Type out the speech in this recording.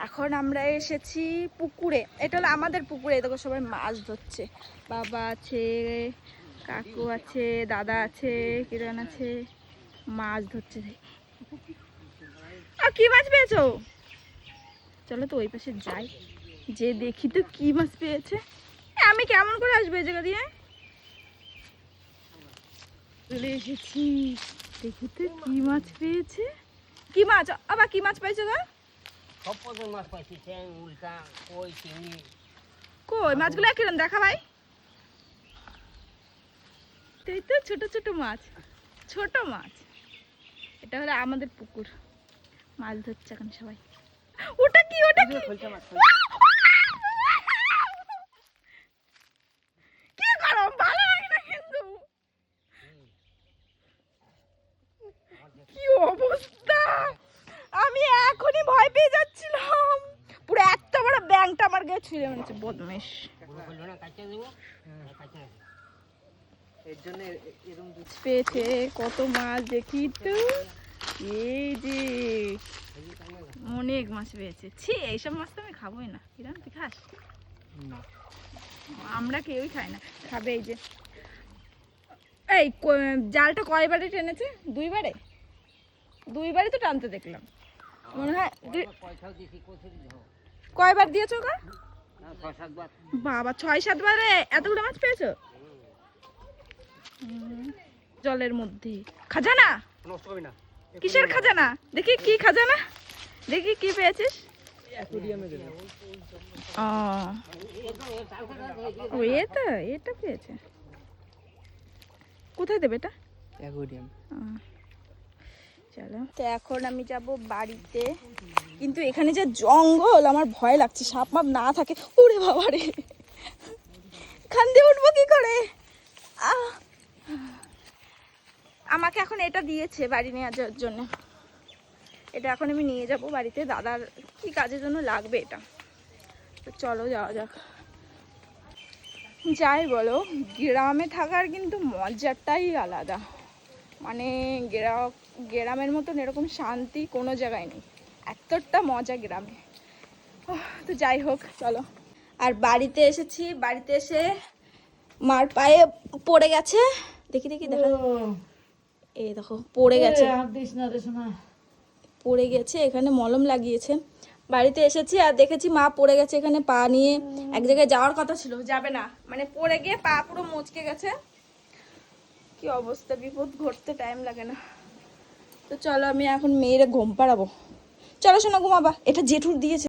এখন আমরা এসেছি পুকুরে, এটা হলো আমাদের পুকুরে। দেখো সবাই মাছ ধরছে, বাবা আছে, কাকু আছে, দাদা আছে, কিরণ আছে, মাছ ধরছে। আর কি মাছ পেয়েছো? চলো তো ওই পাশে যাই, যে দেখি তো কি মাছ পেয়েছে। আমি কেমন করে আসবো এই জায়গা দিয়ে? চলে এসেছি, দেখি তো কি মাছ পেয়েছে। কি মাছ? আবার কি মাছ পাইছো গা? সব পদের মাছ পাইছি, ট্যাং, উল্টা, কই, চিংড়ি। কই মাছগুলো কিরম দেখা ভাই? এই তো ছোট ছোট মাছ, ছোট মাছ। এটা হলো আমাদের পুকুর, মাছ ধরছে এখন সবাই। ওটা কি? ওটা কি? কি গরম, ভালো লাগে না কিন্তু। কি অবস্থা, আমি এখনই ভয় পেয়ে যাচ্ছিলাম। পুরো এত বড় ব্যাংটা আমার গায়ে ছুঁড়ে মেরেছে, বদমেশ। পেয়েছে কত মাছ দেখি তো, এই যে অনেক মাছ পেয়েছে। ছি, এইসব মাছ তো আমি খাবোই না। কিরণ তুই খাস? আমরা কেউই খাই না, খাবে এই যে। এই জালটা কয়বারে টেনেছে? দুইবারে, দুইবারে তো টানতে দেখলাম মনে হয়। কয়বার দিয়েছো গো? বাবা 6-7 বারে এতগুলো মাছ পেয়েছো? জলের মধ্যে খাজানা? কিসের খাজানা? দেখি কি খাজানা, দেখি কি পেয়েছিস। ও এটা, এটা পেয়েছে। কোথায় দেবে এটা? অ্যাকোয়ারিয়াম। চলো তো এখন আমি যাব বাড়িতে, কিন্তু এখানে যে জঙ্গল আমার ভয় লাগছে, সাপ মাপ না থাকে। ওরে বাবা রে, এখান দিয়ে উঠবো কি করে? আমাকে এখন এটা দিয়েছে বাড়ি নিয়ে যাওয়ার জন্য, এটা এখন আমি নিয়ে যাব বাড়িতে। দাদার কি কাজের জন্য লাগবে এটা, তো চলো যাওয়া যাক। যাই বলো, গ্রামে থাকার কিন্তু মজাটাই আলাদা। মানে গ্রামের মতন এরকম শান্তি কোনো জায়গায় নেই, এতটা মজা গ্রামে। তো যাই হোক চলো। আর বাড়িতে এসেছি, বাড়িতে এসে মার পায়ে পড়ে গেছে, দেখি দেখি দেখা, এই দেখো পড়ে গেছে, পড়ে গেছে, এখানে মলম লাগিয়েছে। বাড়িতে এসেছি আর দেখেছি মা পড়ে গেছে এখানে, পা নিয়ে এক জায়গায় যাওয়ার কথা ছিল, যাবে না, মানে পড়ে গিয়ে পা পুরো মচকে গেছে। কি অবস্থা, বিপদ ঘটতে টাইম লাগে না। তো চলো আমি এখন মেয়েরে ঘুম পাড়াবো। চলো শোনো ঘুমাবা, এটা জেঠুর দিয়েছে।